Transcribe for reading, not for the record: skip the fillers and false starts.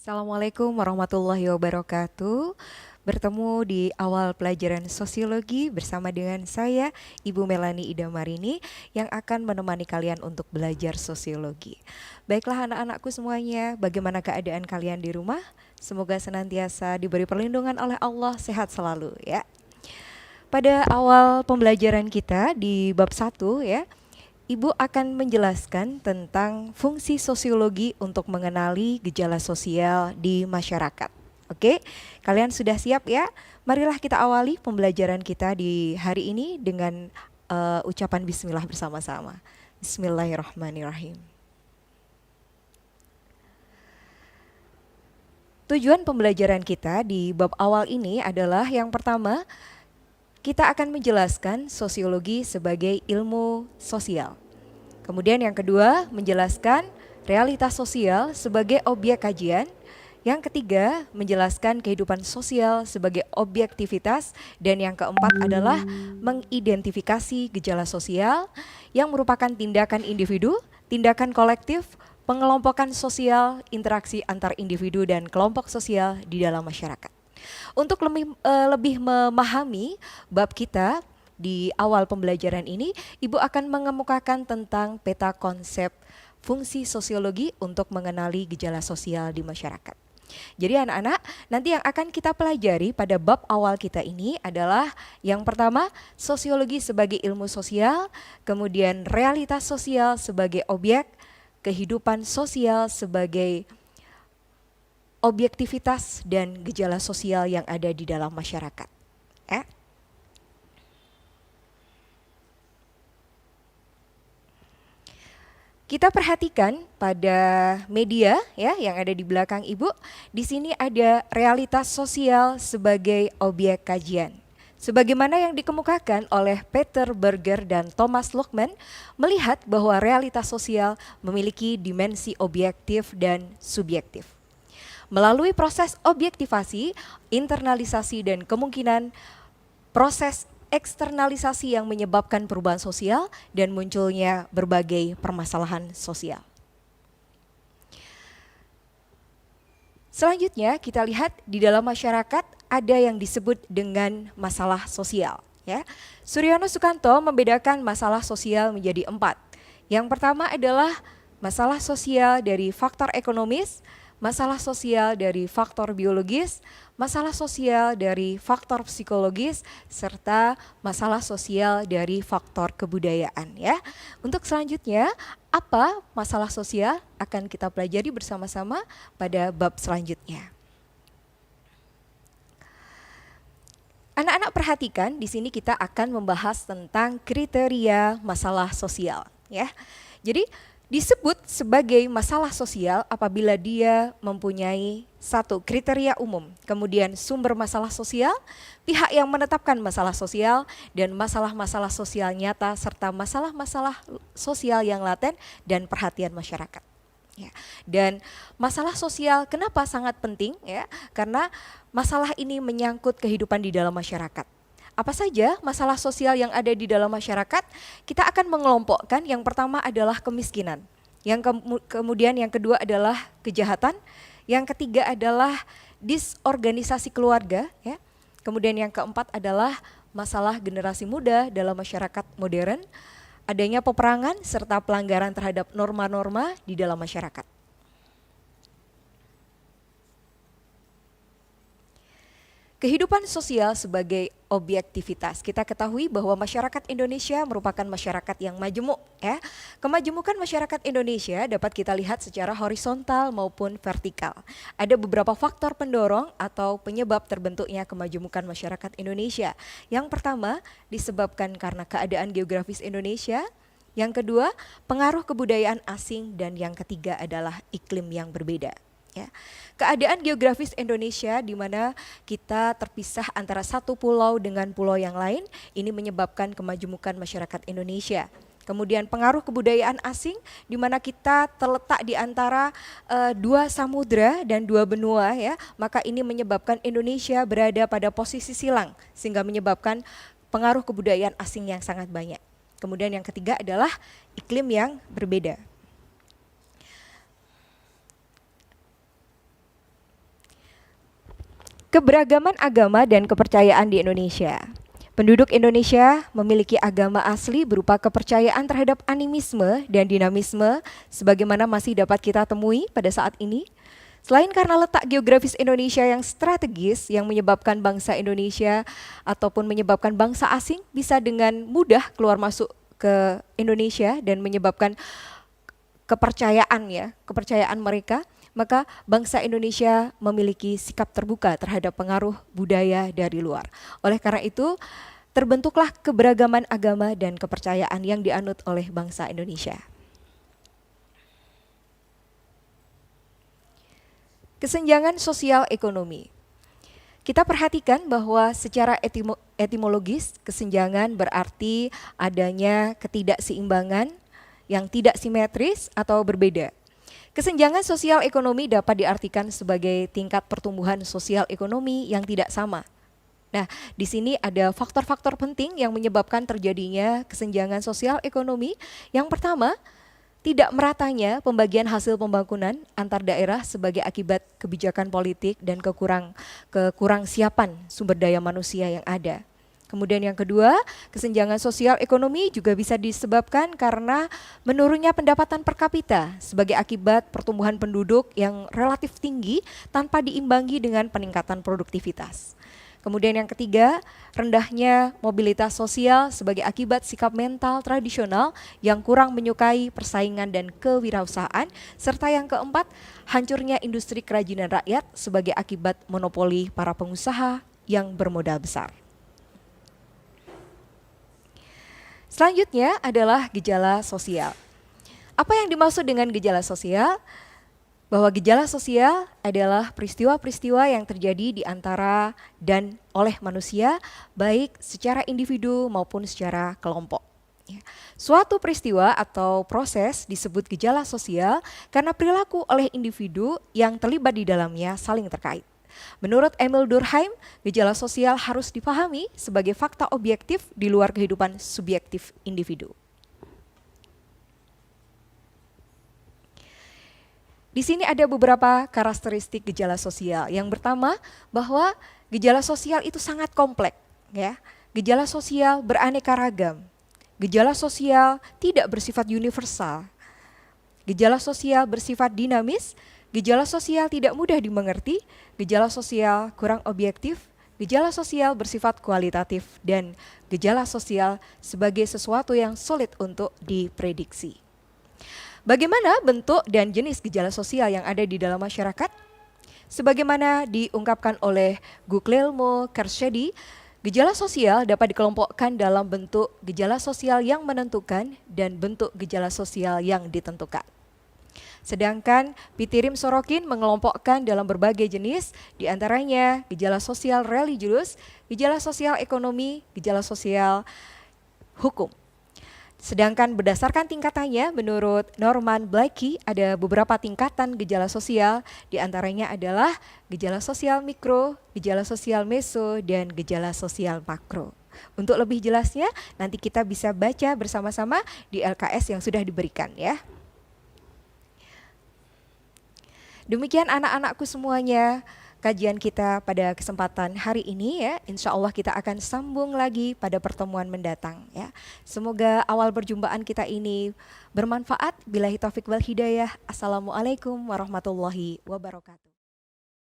Assalamualaikum warahmatullahi wabarakatuh. Bertemu di awal pelajaran sosiologi bersama dengan saya, Ibu Melani Ida Marini, yang akan menemani kalian untuk belajar sosiologi. Baiklah anak-anakku semuanya, bagaimana keadaan kalian di rumah? Semoga senantiasa diberi perlindungan oleh Allah, sehat selalu ya. Pada awal pembelajaran kita di bab 1 ya, Ibu akan menjelaskan tentang fungsi sosiologi untuk mengenali gejala sosial di masyarakat. Oke, kalian sudah siap ya? Marilah kita awali pembelajaran kita di hari ini dengan ucapan bismillah bersama-sama. Bismillahirrahmanirrahim. Tujuan pembelajaran kita di bab awal ini adalah yang pertama, kita akan menjelaskan sosiologi sebagai ilmu sosial. Kemudian yang kedua, menjelaskan realitas sosial sebagai objek kajian. Yang ketiga, menjelaskan kehidupan sosial sebagai objektivitas. Dan yang keempat adalah mengidentifikasi gejala sosial yang merupakan tindakan individu, tindakan kolektif, pengelompokan sosial, interaksi antar individu dan kelompok sosial di dalam masyarakat. Untuk lebih memahami bab kita di awal pembelajaran ini, Ibu akan mengemukakan tentang peta konsep fungsi sosiologi untuk mengenali gejala sosial di masyarakat. Jadi anak-anak, nanti yang akan kita pelajari pada bab awal kita ini adalah yang pertama, sosiologi sebagai ilmu sosial, kemudian realitas sosial sebagai objek, kehidupan sosial sebagai objektivitas dan gejala sosial yang ada di dalam masyarakat. Kita perhatikan pada media ya yang ada di belakang Ibu. Di sini ada realitas sosial sebagai objek kajian. Sebagaimana yang dikemukakan oleh Peter Berger dan Thomas Luckman, melihat bahwa realitas sosial memiliki dimensi objektif dan subjektif. Melalui proses objektivasi, internalisasi, dan kemungkinan proses eksternalisasi yang menyebabkan perubahan sosial dan munculnya berbagai permasalahan sosial. Selanjutnya kita lihat di dalam masyarakat ada yang disebut dengan masalah sosial. Ya. Suryono Sukanto membedakan masalah sosial menjadi 4. Yang pertama adalah masalah sosial dari faktor ekonomis, masalah sosial dari faktor biologis, masalah sosial dari faktor psikologis, serta masalah sosial dari faktor kebudayaan ya. Untuk selanjutnya, apa masalah sosial akan kita pelajari bersama-sama pada bab selanjutnya. Anak-anak perhatikan, di sini kita akan membahas tentang kriteria masalah sosial ya. Jadi disebut sebagai masalah sosial apabila dia mempunyai satu kriteria umum, kemudian sumber masalah sosial, pihak yang menetapkan masalah sosial, dan masalah-masalah sosial nyata serta masalah-masalah sosial yang laten dan perhatian masyarakat. Ya. Dan masalah sosial kenapa sangat penting ya? Karena masalah ini menyangkut kehidupan di dalam masyarakat. Apa saja masalah sosial yang ada di dalam masyarakat? Kita akan mengelompokkan. Yang pertama adalah kemiskinan. Kemudian yang kedua adalah kejahatan. Yang ketiga adalah disorganisasi keluarga. Ya. Kemudian yang keempat adalah masalah generasi muda dalam masyarakat modern. Adanya peperangan serta pelanggaran terhadap norma-norma di dalam masyarakat. Kehidupan sosial sebagai objektivitas. Kita ketahui bahwa masyarakat Indonesia merupakan masyarakat yang majemuk ya. Kemajemukan masyarakat Indonesia dapat kita lihat secara horizontal maupun vertikal. Ada beberapa faktor pendorong atau penyebab terbentuknya kemajemukan masyarakat Indonesia. Yang pertama disebabkan karena keadaan geografis Indonesia. Yang kedua pengaruh kebudayaan asing, dan yang ketiga adalah iklim yang berbeda. Ya. Keadaan geografis Indonesia di mana kita terpisah antara satu pulau dengan pulau yang lain, ini menyebabkan kemajemukan masyarakat Indonesia. Kemudian pengaruh kebudayaan asing di mana kita terletak di antara dua samudra dan dua benua ya, maka ini menyebabkan Indonesia berada pada posisi silang sehingga menyebabkan pengaruh kebudayaan asing yang sangat banyak. Kemudian yang ketiga adalah iklim yang berbeda. Keberagaman agama dan kepercayaan di Indonesia. Penduduk Indonesia memiliki agama asli berupa kepercayaan terhadap animisme dan dinamisme sebagaimana masih dapat kita temui pada saat ini. Selain karena letak geografis Indonesia yang strategis yang menyebabkan bangsa Indonesia ataupun menyebabkan bangsa asing bisa dengan mudah keluar masuk ke Indonesia dan menyebabkan kepercayaan mereka, maka bangsa Indonesia memiliki sikap terbuka terhadap pengaruh budaya dari luar. Oleh karena itu, terbentuklah keberagaman agama dan kepercayaan yang dianut oleh bangsa Indonesia. Kesenjangan sosial ekonomi. Kita perhatikan bahwa secara etimologis, kesenjangan berarti adanya ketidakseimbangan yang tidak simetris atau berbeda. Kesenjangan sosial ekonomi dapat diartikan sebagai tingkat pertumbuhan sosial ekonomi yang tidak sama. Nah, di sini ada faktor-faktor penting yang menyebabkan terjadinya kesenjangan sosial ekonomi. Yang pertama, tidak meratanya pembagian hasil pembangunan antar daerah sebagai akibat kebijakan politik dan kekurang siapan sumber daya manusia yang ada. Kemudian yang kedua, kesenjangan sosial ekonomi juga bisa disebabkan karena menurunnya pendapatan per kapita sebagai akibat pertumbuhan penduduk yang relatif tinggi tanpa diimbangi dengan peningkatan produktivitas. Kemudian yang ketiga, rendahnya mobilitas sosial sebagai akibat sikap mental tradisional yang kurang menyukai persaingan dan kewirausahaan, serta yang keempat, hancurnya industri kerajinan rakyat sebagai akibat monopoli para pengusaha yang bermodal besar. Selanjutnya adalah gejala sosial. Apa yang dimaksud dengan gejala sosial? Bahwa gejala sosial adalah peristiwa-peristiwa yang terjadi di antara dan oleh manusia, baik secara individu maupun secara kelompok. Suatu peristiwa atau proses disebut gejala sosial karena perilaku oleh individu yang terlibat di dalamnya saling terkait. Menurut Emil Durkheim, gejala sosial harus dipahami sebagai fakta objektif di luar kehidupan subjektif individu. Di sini ada beberapa karakteristik gejala sosial. Yang pertama, bahwa gejala sosial itu sangat kompleks, ya. Gejala sosial beraneka ragam. Gejala sosial tidak bersifat universal. Gejala sosial bersifat dinamis. Gejala sosial tidak mudah dimengerti, gejala sosial kurang objektif, gejala sosial bersifat kualitatif, dan gejala sosial sebagai sesuatu yang sulit untuk diprediksi. Bagaimana bentuk dan jenis gejala sosial yang ada di dalam masyarakat? Sebagaimana diungkapkan oleh Guglielmo Carcetti, gejala sosial dapat dikelompokkan dalam bentuk gejala sosial yang menentukan dan bentuk gejala sosial yang ditentukan. Sedangkan Pitirim Sorokin mengelompokkan dalam berbagai jenis, diantaranya gejala sosial religius, gejala sosial ekonomi, gejala sosial hukum. Sedangkan berdasarkan tingkatannya, menurut Norman Blackie ada beberapa tingkatan gejala sosial, diantaranya adalah gejala sosial mikro, gejala sosial meso, dan gejala sosial makro. Untuk lebih jelasnya, nanti kita bisa baca bersama-sama di LKS yang sudah diberikan ya. Demikian anak-anakku semuanya, kajian kita pada kesempatan hari ini ya. Insya Allah kita akan sambung lagi pada pertemuan mendatang ya. Semoga awal perjumpaan kita ini bermanfaat. Billahi taufiq wal hidayah. Assalamualaikum warahmatullahi wabarakatuh.